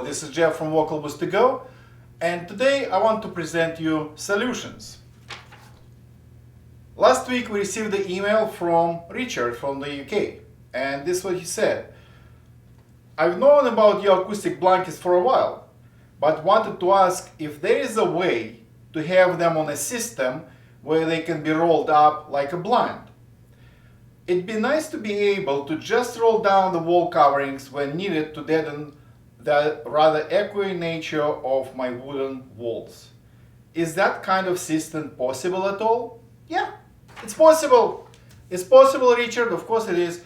this is Jeff from Vocalboost to Go, and today I want to present you solutions. Last week we received the email from Richard from the UK, and this is what he said. I've known about your acoustic blankets for a while, but wanted to ask if there is a way to have them on a system where they can be rolled up like a blind. It'd be nice to be able to just roll down the wall coverings when needed to deaden the rather echoey nature of my wooden walls. Is that kind of system possible at all? Yeah, it's possible. It's possible, Richard, of course it is.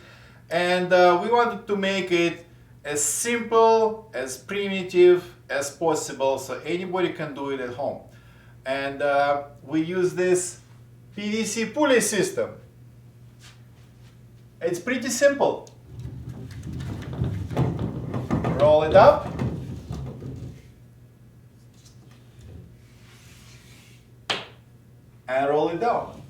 And we wanted to make it as simple, as primitive as possible so anybody can do it at home. And we use this PVC pulley system. It's pretty simple. Roll it up. And roll it down.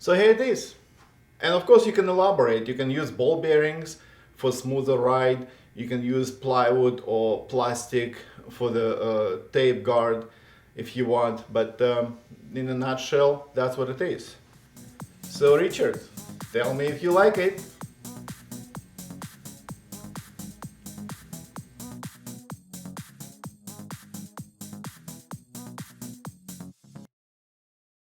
So here it is. And of course you can elaborate. You can use ball bearings for smoother ride. You can use plywood or plastic for the tape guard if you want. But in a nutshell, that's what it is. So Richard, tell me if you like it.